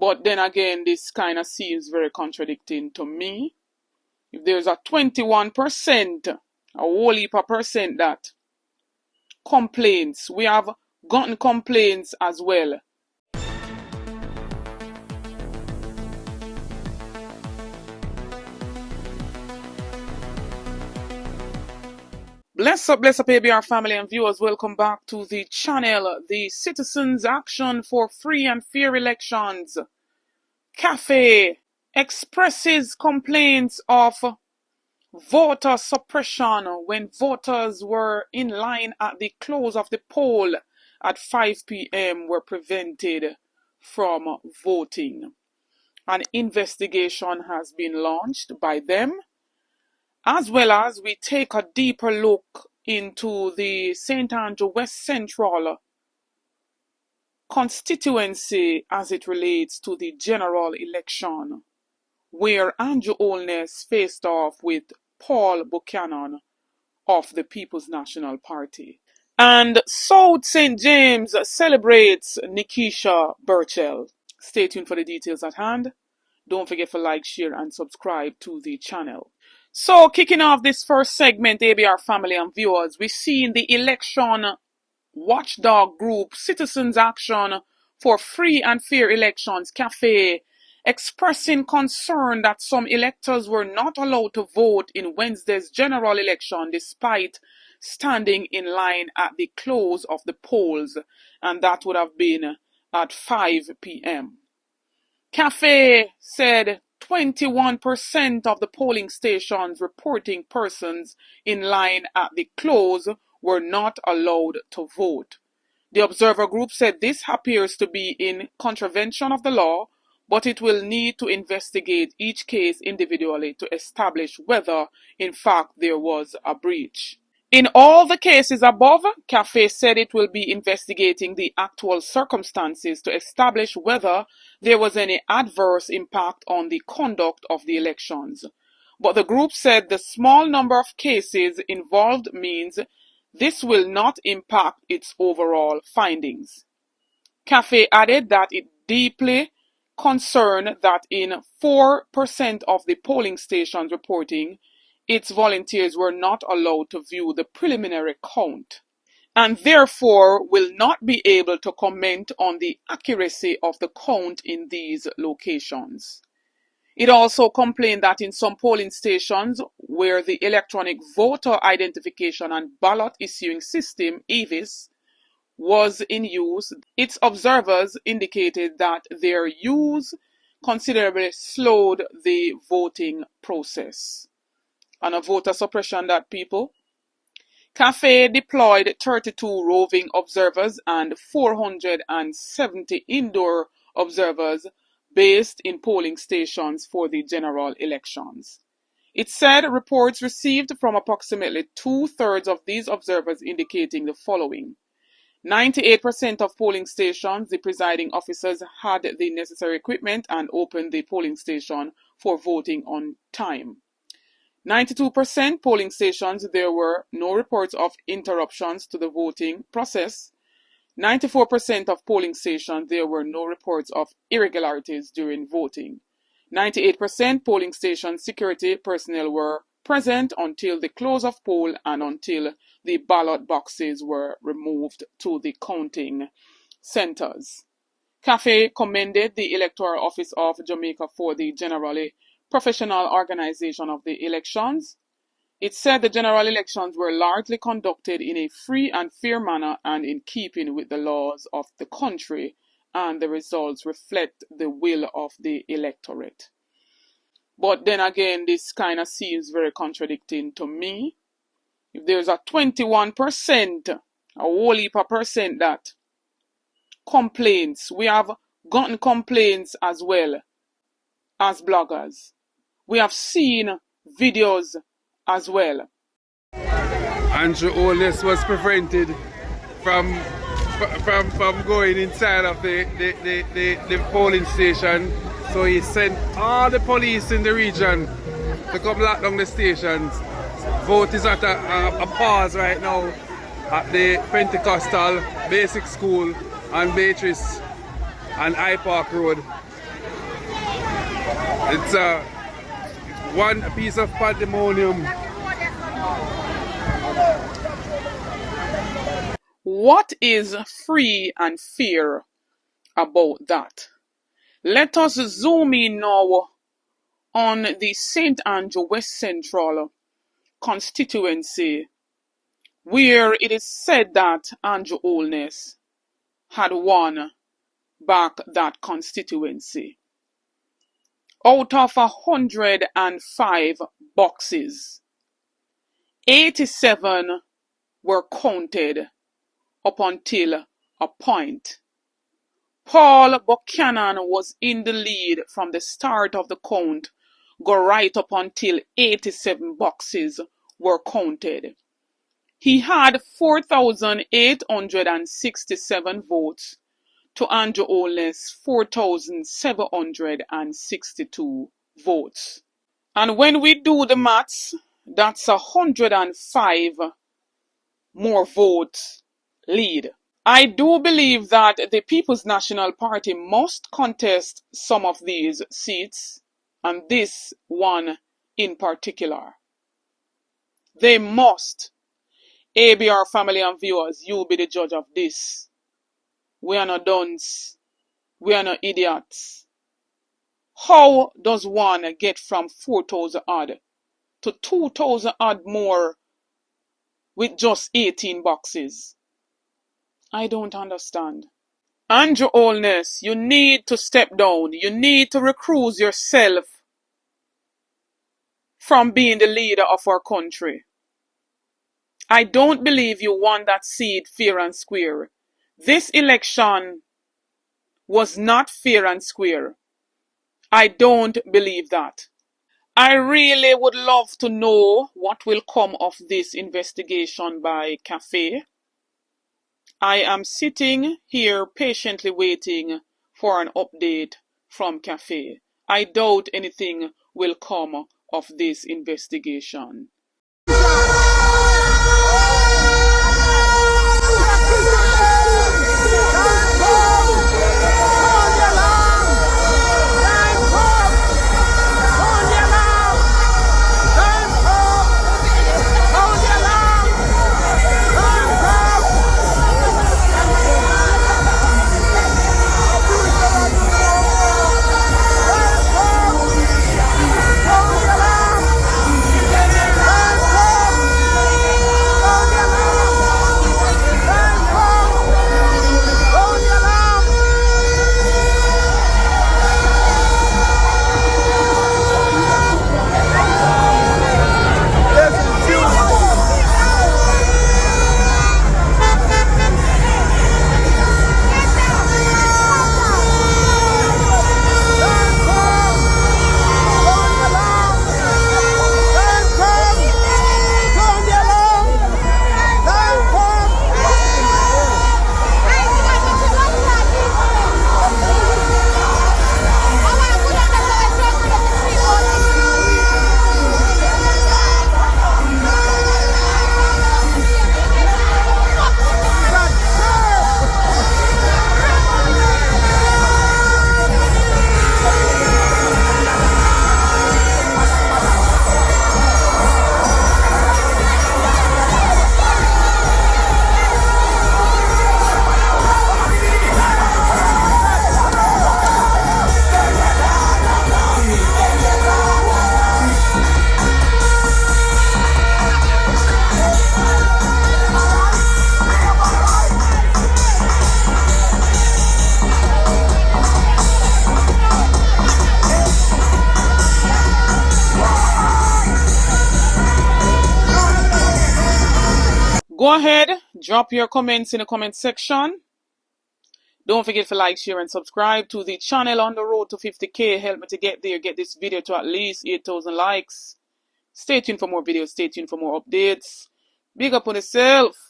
But then again, this kind of seems very contradicting to me. If there's a 21%, a whole heap of percent that complaints, we have gotten complaints as well. Bless up ABR family and viewers. Welcome back to the channel. The Citizens Action for Free and Fair Elections Cafe expresses complaints of voter suppression when voters were in line at the close of the poll at 5 p.m. were prevented from voting. An investigation has been launched by them, as well as we take a deeper look into the St. Anju West Central constituency as it relates to the general election, where Anju Oates faced off with Paul Buchanan of the People's National Party. And South St. James celebrates Nikisha Burchell. Stay tuned for the details at hand. Don't forget to like, share, and subscribe to the channel. So, kicking off this first segment, ABR family and viewers, we see in the election watchdog group Citizens Action for Free and Fair Elections Cafe expressing concern that some electors were not allowed to vote in Wednesday's general election despite standing in line at the close of the polls, and that would have been at 5 p.m. Cafe said 21% of the polling stations reporting persons in line at the close were not allowed to vote. The observer group said this appears to be in contravention of the law, but it will need to investigate each case individually to establish whether, in fact, there was a breach. In all the cases above, Cafe said it will be investigating the actual circumstances to establish whether there was any adverse impact on the conduct of the elections. But the group said the small number of cases involved means this will not impact its overall findings. Cafe added that it deeply concerned that in 4% of the polling stations reporting, its volunteers were not allowed to view the preliminary count, and therefore will not be able to comment on the accuracy of the count in these locations. It also complained that in some polling stations where the electronic voter identification and ballot issuing system, EVIS, was in use, its observers indicated that their use considerably slowed the voting process. And a voter suppression, that people. Cafe deployed 32 roving observers and 470 indoor observers based in polling stations for the general elections. It said reports received from approximately 2/3 of these observers indicating the following. 98% of polling stations, the presiding officers had the necessary equipment and opened the polling station for voting on time. 92% polling stations, there were no reports of interruptions to the voting process. 94% of polling stations, there were no reports of irregularities during voting. 98% polling station security personnel were present until the close of poll and until the ballot boxes were removed to the counting centers. Cafe commended the Electoral Office of Jamaica for the generally professional organization of the elections. It said the general elections were largely conducted in a free and fair manner and in keeping with the laws of the country, and the results reflect the will of the electorate. But then again, this kind of seems very contradicting to me. If there's a 21%, a whole heap of percent that complaints, we have gotten complaints as well as bloggers. We have seen videos as well. Anju Oates was prevented from going inside of the polling station, so he sent all the police in the region to come lock down the stations. Vote is at a pause right now at the Pentecostal Basic School on Beatrice and High Park Road. It's one piece of pandemonium. What is free and fair about that? Let us zoom in now on the St. Anju West Central constituency, where it is said that Anju Oates had won back that constituency. Out of 105 boxes, 87 were counted up until a point. Paul Buchanan was in the lead from the start of the count, go right up until 87 boxes were counted. He had 4,867 votes to Anju Oates' 4,762 votes. And when we do the maths, that's 105 more votes lead. I do believe that the People's National Party must contest some of these seats, and this one in particular. They must. ABR family and viewers, you be the judge of this. We are not dunce. We are not idiots. How does one get from 4,000 odd to 2,000 odd more with just 18 boxes? I don't understand. Anju Oates, you need to step down. You need to recuse yourself from being the leader of our country. I don't believe you won that seat fair and square. This election was not fair and square. I don't believe that. I really would love to know what will come of this investigation by Cafe. I am sitting here patiently waiting for an update from Cafe. I doubt anything will come of this investigation. Go ahead, drop your comments in the comment section. Don't forget to like, share, and subscribe to the channel on the road to 50k. Help me to get there, get this video to at least 8,000 likes. Stay tuned for more videos, stay tuned for more updates. Big up on yourself.